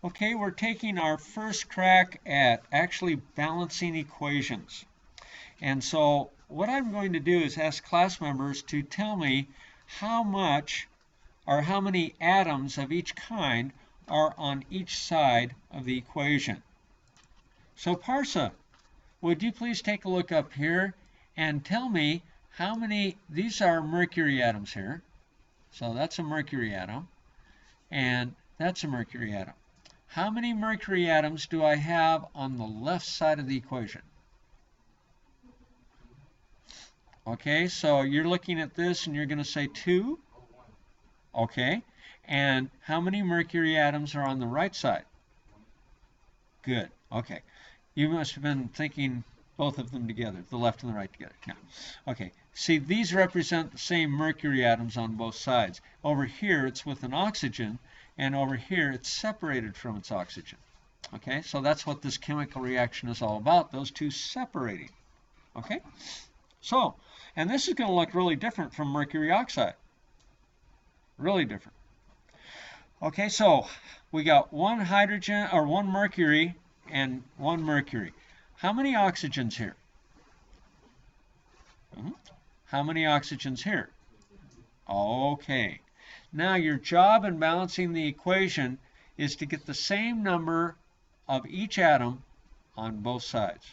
Okay, we're taking our first crack at actually balancing equations. And so what I'm going to do is ask class members to tell me how much or how many atoms of each kind are on each side of the equation. So Parsa, would you please take a look up here and tell me how many, these are mercury atoms here. So that's a mercury atom, and that's a mercury atom. How many mercury atoms do I have on the left side of the equation? Okay, so you're looking at this and you're going to say 2. Okay, and how many mercury atoms are on the right side? Good, okay. You must have been thinking both of them together, the left and the right together. Yeah. Okay, see, these represent the same mercury atoms on both sides. Over here, it's with an oxygen, and over here, it's separated from its oxygen. Okay, so that's what this chemical reaction is all about, those two separating. Okay, so, and this is going to look really different from mercury oxide. Really different. Okay, so we got one hydrogen, or one mercury, and one mercury. How many oxygens here? How many oxygens here? Okay. Now your job in balancing the equation is to get the same number of each atom on both sides.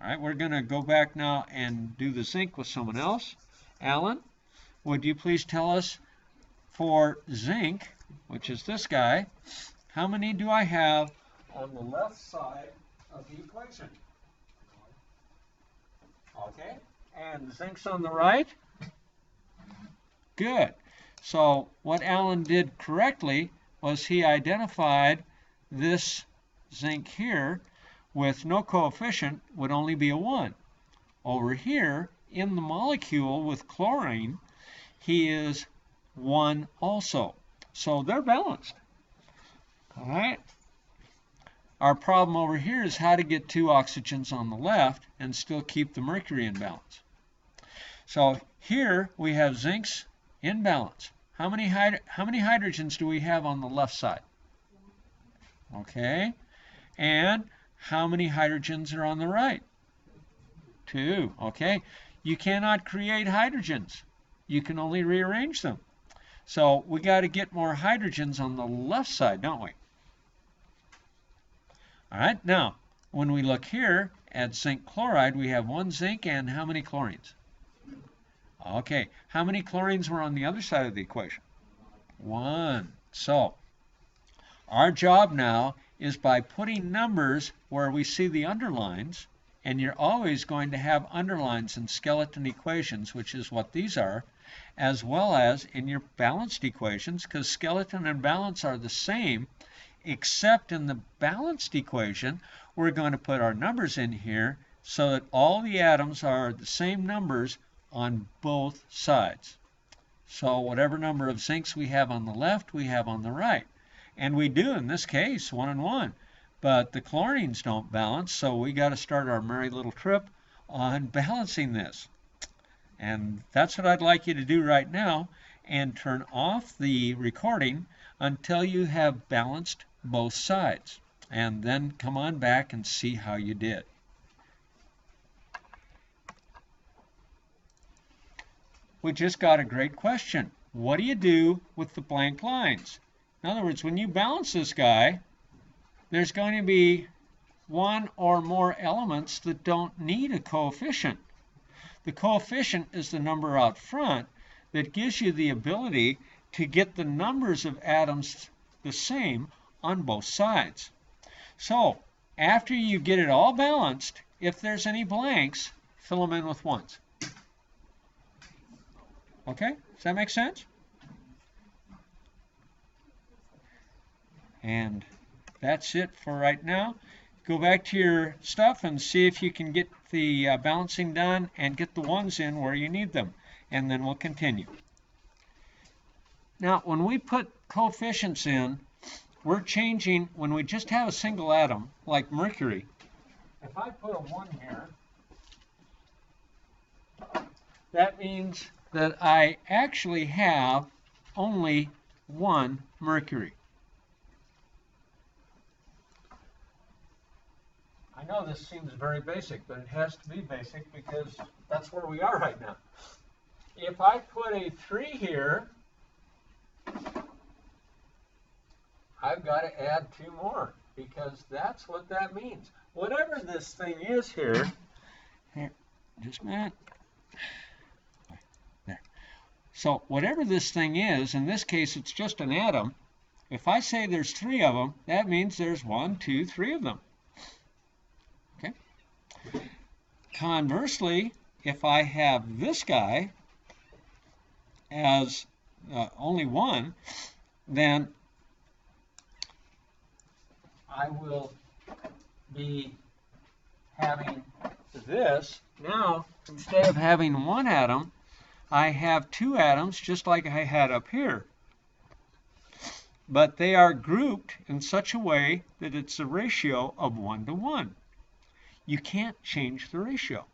All right, we're going to go back now and do the zinc with someone else. Alan, would you please tell us for zinc, which is this guy, how many do I have on the left side of the equation? Okay, and zinc's on the right? Good. So what Alan did correctly was he identified this zinc here with no coefficient would only be a 1. Over here in the molecule with chlorine, he is 1 also. So they're balanced. All right. Our problem over here is how to get 2 oxygens on the left and still keep the mercury in balance. So here we have zincs in balance. How many hydrogens do we have on the left side? Okay. And how many hydrogens are on the right? 2. Okay. You cannot create hydrogens. You can only rearrange them. So we got to get more hydrogens on the left side, don't we? All right, now, when we look here at zinc chloride, we have 1 zinc and how many chlorines? Okay, how many chlorines were on the other side of the equation? 1. So, our job now is by putting numbers where we see the underlines, and you're always going to have underlines in skeleton equations, which is what these are, as well as in your balanced equations, because skeleton and balance are the same, except in the balanced equation, we're going to put our numbers in here so that all the atoms are the same numbers on both sides. So whatever number of zincs we have on the left, we have on the right. And we do in this case, 1 and 1. But the chlorines don't balance, so we got to start our merry little trip on balancing this. And that's what I'd like you to do right now, and turn off the recording until you have balanced both sides. And then come on back and see how you did. We just got a great question. What do you do with the blank lines? In other words, when you balance this guy, there's going to be 1 or more elements that don't need a coefficient. The coefficient is the number out front that gives you the ability to get the numbers of atoms the same on both sides. So, after you get it all balanced, if there's any blanks, fill them in with 1s. Okay? Does that make sense? And that's it for right now. Go back to your stuff and see if you can get the balancing done and get the 1s in where you need them. And then we'll continue. Now, when we put coefficients in, we're changing, when we just have a single atom, like mercury, if I put a 1 here, that means that I actually have only 1 mercury. know this seems very basic, but it has to be basic because that's where we are right now. If I put a 3 here, I've got to add 2 more because that's what that means. Whatever this thing is here, just a minute. There. So whatever this thing is, in this case it's just an atom. If I say there's 3 of them, that means there's 1, 2, 3 of them. Okay. Conversely, if I have this guy as only 1, then I will be having this. Now, instead of having 1 atom, I have 2 atoms just like I had up here. But they are grouped in such a way that it's a ratio of 1 to 1. You can't change the ratio.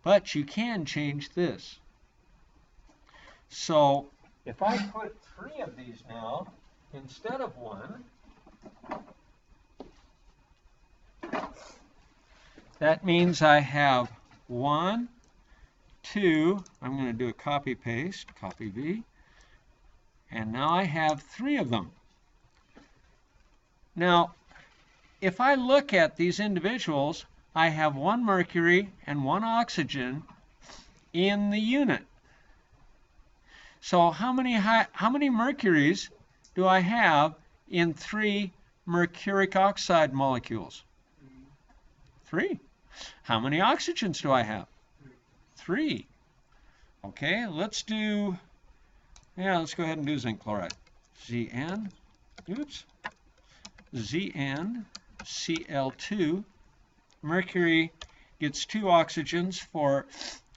But you can change this. So if I put 3 of these now instead of 1, that means I have 1, 2, I'm going to do a copy paste, copy V, and now I have 3 of them. Now, if I look at these individuals, I have 1 mercury and 1 oxygen in the unit. So how many mercuries do I have in 3 mercuric oxide molecules? 3. How many oxygens do I have? 3. Okay, let's go ahead and do zinc chloride. Zn, ZnCl2. Mercury gets 2 oxygens for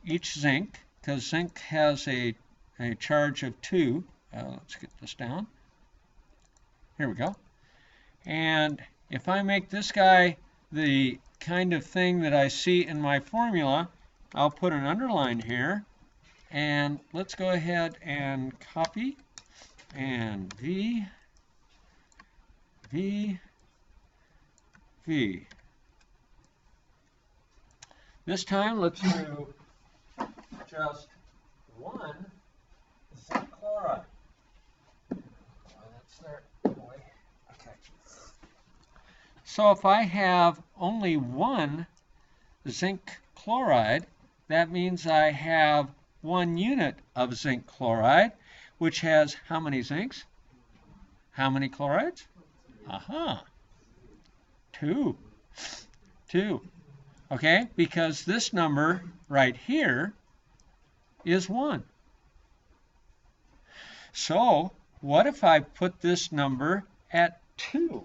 each zinc, because zinc has a charge of 2. Let's get this down. Here we go. And if I make this guy the kind of thing that I see in my formula, I'll put an underline here. And let's go ahead and copy and V. This time, let's do just 1 zinc chloride. That's there. Okay. So if I have only 1 zinc chloride, that means I have 1 unit of zinc chloride, which has how many zincs? How many chlorides? Aha. 2. 2. Okay, because this number right here is 1. So, what if I put this number at 2?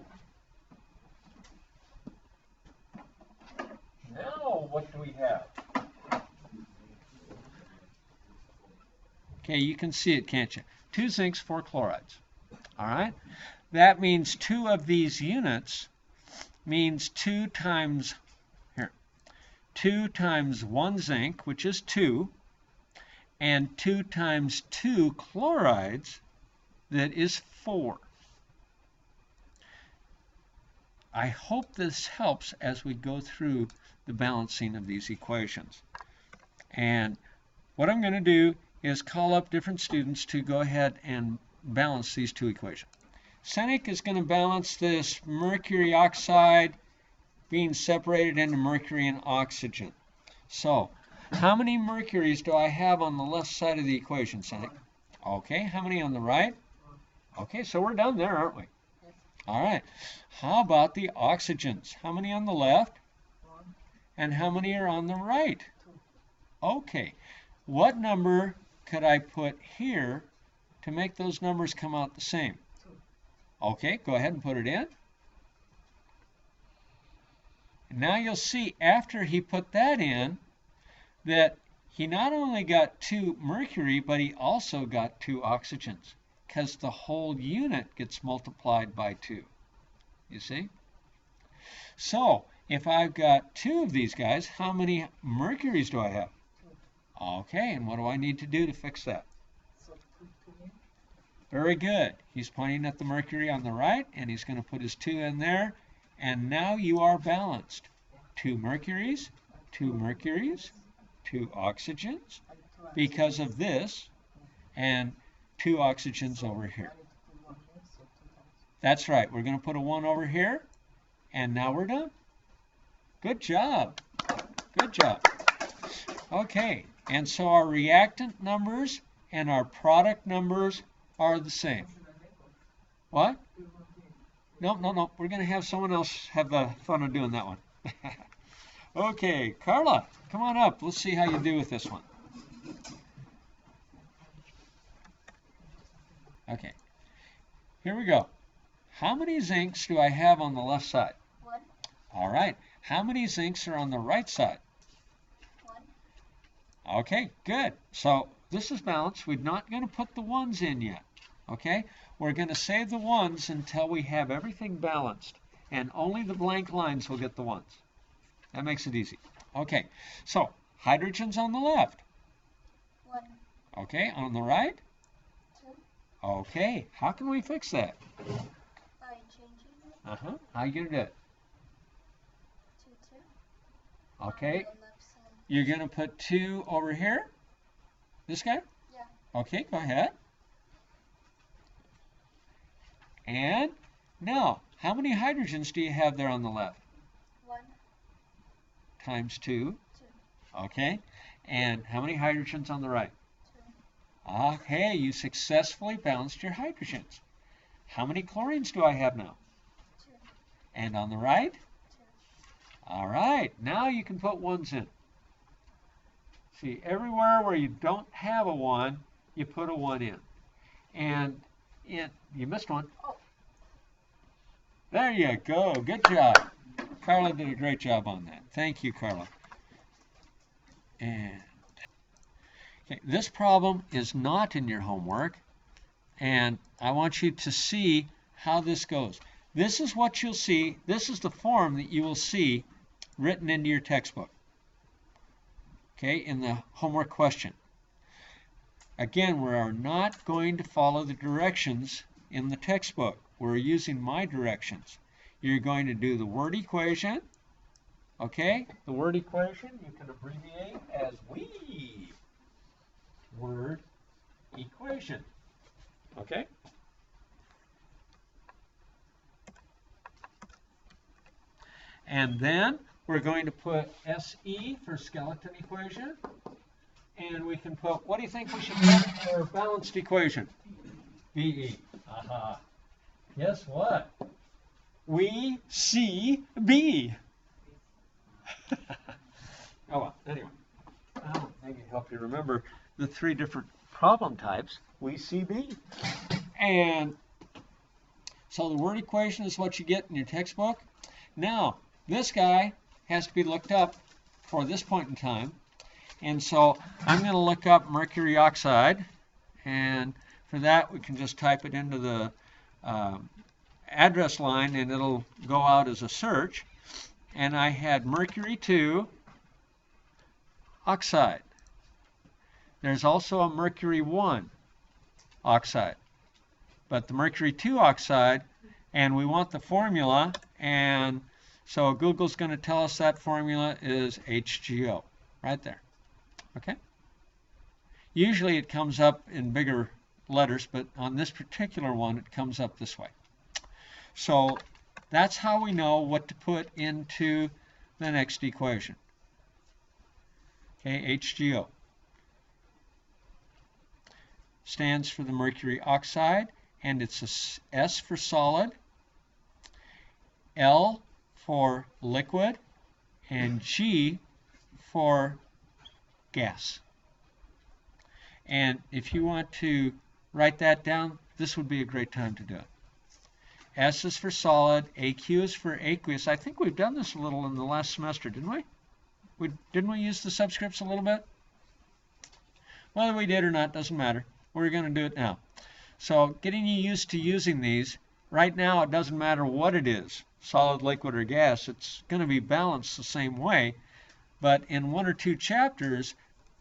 Now, what do we have? Okay, you can see it, can't you? 2 zincs, 4 chlorides. All right? That means 2 of these units means 2 times 1 zinc, which is 2, and 2 times 2 chlorides, that is 4. I hope this helps as we go through the balancing of these equations. And what I'm going to do is call up different students to go ahead and balance these 2 equations. Senek is going to balance this mercury oxide being separated into mercury and oxygen. So, how many mercuries do I have on the left side of the equation, Senek? Okay, how many on the right? Okay, so we're done there, aren't we? All right. How about the oxygens? How many on the left? 1. And how many are on the right? 2. Okay. What number could I put here to make those numbers come out the same? 2. Okay, go ahead and put it in. And now you'll see after he put that in that he not only got 2 mercury, but he also got 2 oxygens, because the whole unit gets multiplied by 2. You see? So, if I've got 2 of these guys, how many mercuries do I have? 2. Okay, and what do I need to do to fix that? So put 2 in. Very good. He's pointing at the mercury on the right, and he's going to put his 2 in there. And now you are balanced. 2 mercuries, 2 mercuries, 2 oxygens because of this, and 2 oxygens over here. That's right. We're going to put a 1 over here, and now we're done. Good job. Good job. Okay, and so our reactant numbers and our product numbers are the same. What? No. We're going to have someone else have the fun of doing that one. Okay, Carla, come on up. Let's see how you do with this one. Okay, here we go. How many zincs do I have on the left side? 1. All right. How many zincs are on the right side? 1. Okay, good. So this is balanced. We're not going to put the 1s in yet. Okay? We're going to save the 1s until we have everything balanced. And only the blank lines will get the 1s. That makes it easy. Okay, so hydrogen's on the left. 1. Okay, on the right? 2. Okay, how can we fix that? By changing it. How you going to do it? 2, 2. Okay, On the left side. you're going to put 2 over here? This guy? Yeah. Okay, go ahead. And now, how many hydrogens do you have there on the left? 1. Times 2. 2. Okay. And how many hydrogens on the right? 2. Okay, you successfully balanced your hydrogens. How many chlorines do I have now? 2. And on the right? 2. All right, now you can put 1s in. See, everywhere where you don't have a 1, you put a 1 in. And you missed one. Oh. There you go. Good job. Carla did a great job on that. Thank you, Carla. And okay, this problem is not in your homework, and I want you to see how this goes. This is what you'll see. This is the form that you will see written into your textbook. Okay, in the homework question. Again, we are not going to follow the directions in the textbook. We're using my directions. You're going to do the word equation. Okay, the word equation you can abbreviate as WE. Word equation. Okay? And then we're going to put SE for skeleton equation. And we can put, what do you think we should put for balanced equation? BE. Aha. Guess what? We see B. Oh well, anyway. I'll maybe help you remember the 3 different problem types. We see B. And so the word equation is what you get in your textbook. Now, this guy has to be looked up for this point in time. And so I'm going to look up mercury oxide, and for that we can just type it into the address line and it'll go out as a search. And I had mercury 2 oxide. There's also a mercury 1 oxide, but the mercury 2 oxide, and we want the formula, and so Google's going to tell us that formula is HGO right there. Okay? Usually it comes up in bigger letters, but on this particular one it comes up this way. So that's how we know what to put into the next equation. Okay, HGO stands for the mercury oxide, and it's a S for solid, L for liquid, and G for gas. And if you want to write that down, this would be a great time to do it. S is for solid, AQ is for aqueous. I think we've done this a little in the last semester, didn't we? Didn't we use the subscripts a little bit? Whether we did or not doesn't matter. We're going to do it now. So getting you used to using these, right now it doesn't matter what it is, solid, liquid, or gas. It's going to be balanced the same way. But in 1 or 2 chapters,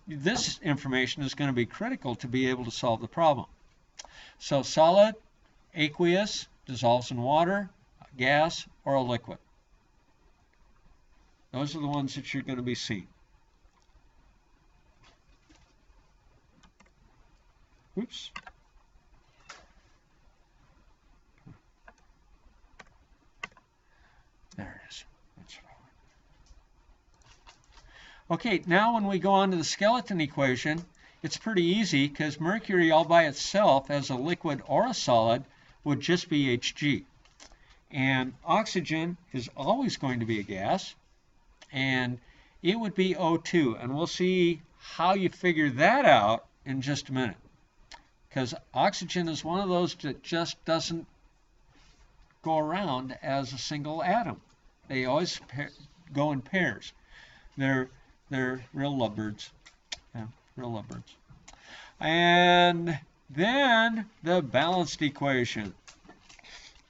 this information is going to be critical to be able to solve the problem. So solid, aqueous, dissolves in water, gas, or a liquid. Those are the ones that you're going to be seeing. Oops. There it is. That's what I want. Okay, now when we go on to the skeleton equation, it's pretty easy because mercury all by itself as a liquid or a solid would just be Hg. And oxygen is always going to be a gas, and it would be O2. And we'll see how you figure that out in just a minute. Because oxygen is one of those that just doesn't go around as a single atom. They always go in pairs. They're real lovebirds. Yeah, real lovebirds. And then the balanced equation.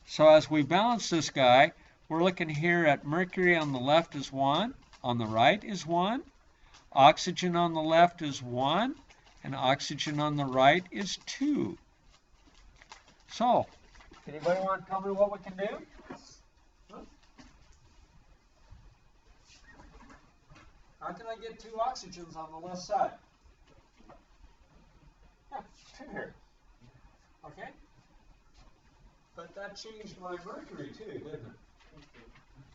So as we balance this guy, we're looking here at mercury on the left is 1, on the right is 1, oxygen on the left is 1, and oxygen on the right is 2. So, anybody want to tell me what we can do? Huh? How can I get 2 oxygens on the left side? Yeah, 2 here. Okay? But that changed my mercury too, didn't it?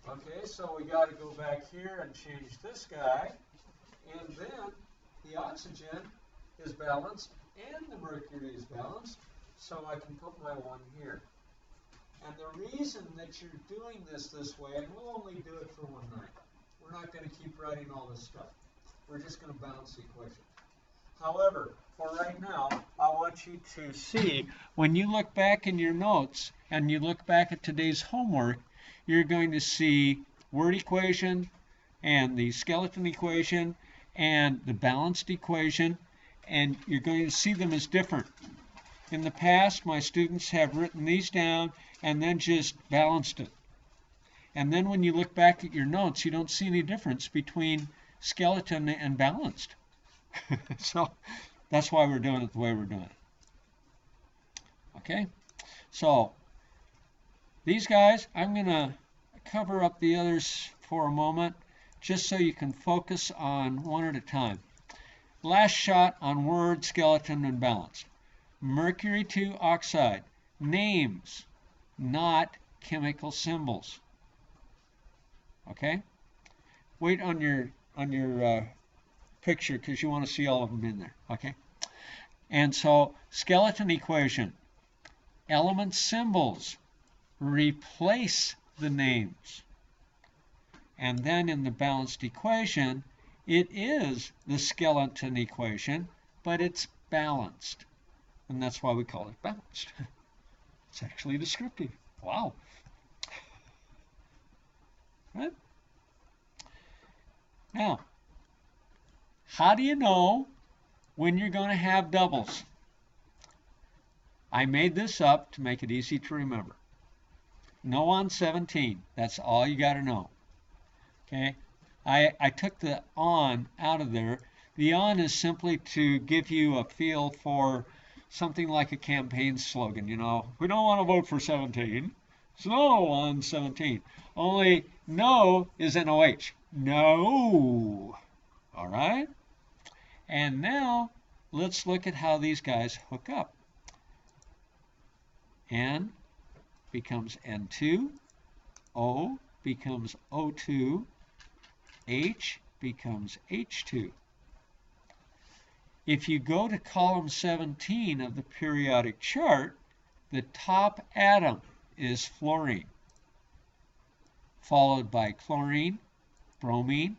Okay, so we got to go back here and change this guy. And then the oxygen is balanced and the mercury is balanced. So I can put my 1 here. And the reason that you're doing this way, and we'll only do it for one night. We're not going to keep writing all this stuff. We're just going to balance the equation. However, for right now, I want you to see, when you look back in your notes and you look back at today's homework, you're going to see word equation and the skeleton equation and the balanced equation, and you're going to see them as different. In the past, my students have written these down and then just balanced it. And then when you look back at your notes, you don't see any difference between skeleton and balanced. So that's why we're doing it the way we're doing it. Okay? So these guys, I'm going to cover up the others for a moment just so you can focus on one at a time. Last shot on word, skeleton, and balanced. Mercury 2 oxide. Names, not chemical symbols. Okay? Wait on your picture because you want to see all of them in there. Okay? And so, skeleton equation. Element symbols replace the names. And then in the balanced equation, it is the skeleton equation, but it's balanced. And that's why we call it balanced. It's actually descriptive. Wow. Right? Now, how do you know when you're going to have doubles? I made this up to make it easy to remember. No on 17. That's all you got to know. Okay? I took the on out of there. The on is simply to give you a feel for something like a campaign slogan. You know, we don't want to vote for 17. It's no on 17. Only no is N-O-H. No. All right? And now let's look at how these guys hook up. N becomes N2. O becomes O2. H becomes H2. If you go to column 17 of the periodic chart, the top atom is fluorine, followed by chlorine, bromine,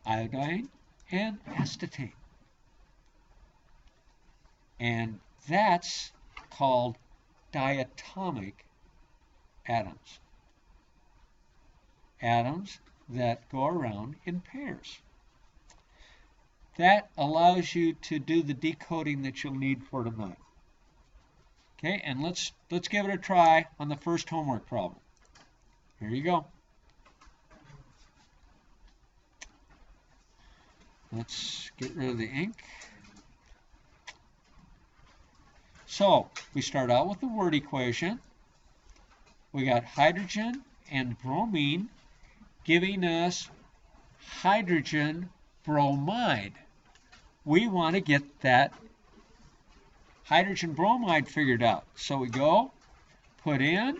iodine, and acetate. And that's called diatomic atoms. Atoms that go around in pairs. That allows you to do the decoding that you'll need for tonight. Okay, and let's give it a try on the first homework problem. Here you go. Let's get rid of the ink. So, we start out with the word equation. We got hydrogen and bromine giving us hydrogen bromide. We want to get that hydrogen bromide figured out. So we go, put in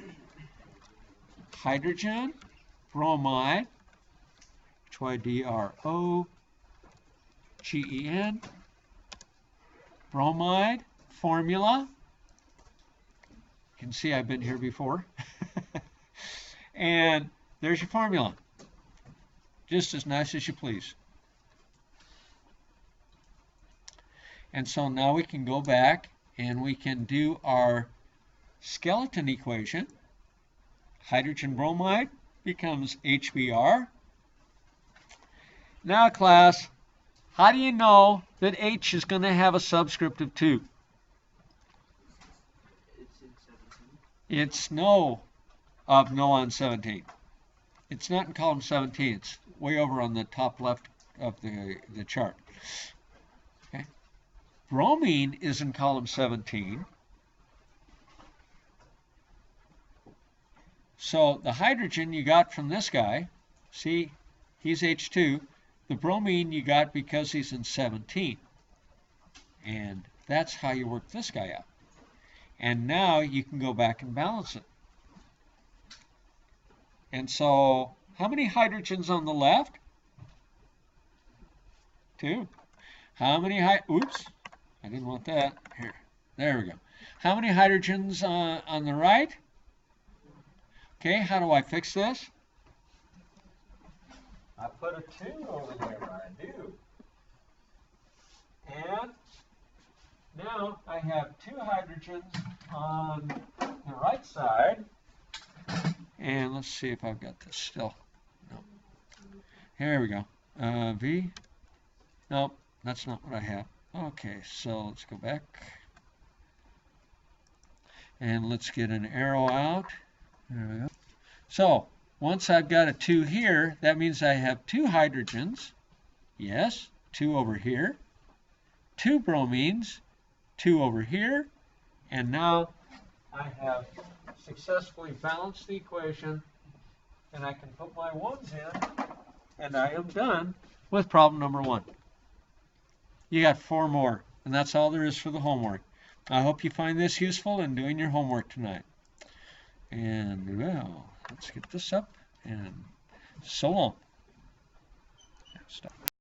hydrogen bromide, Hydrogen, bromide, formula. You can see I've been here before. And there's your formula. Just as nice as you please. And so now we can go back and we can do our skeleton equation. Hydrogen bromide becomes HBr. Now, class, how do you know that H is going to have a subscript of 2? It's in 17. It's no on 17. It's not in column 17. It's way over on the top left of the chart. Okay. Bromine is in column 17. So the hydrogen you got from this guy, see, he's H2. The bromine you got because he's in 17. And that's how you work this guy out. And now you can go back and balance it. And so, how many hydrogens on the left? 2. How many oops, I didn't want that. Here, there we go. How many hydrogens on the right? Okay, how do I fix this? I put a 2 over there, I do. And now I have 2 hydrogens on the right side. And let's see if I've got this still. No. Here we go. V. Nope, that's not what I have. Okay, so let's go back. And let's get an arrow out. There we go. So, once I've got a 2 here, that means I have 2 hydrogens. Yes, 2 over here. 2 bromines, 2 over here. And now I have successfully balanced the equation, and I can put my 1's in, and I am done with problem number 1. You got 4 more, and that's all there is for the homework. I hope you find this useful in doing your homework tonight. And well, let's get this up, and so long. Stop.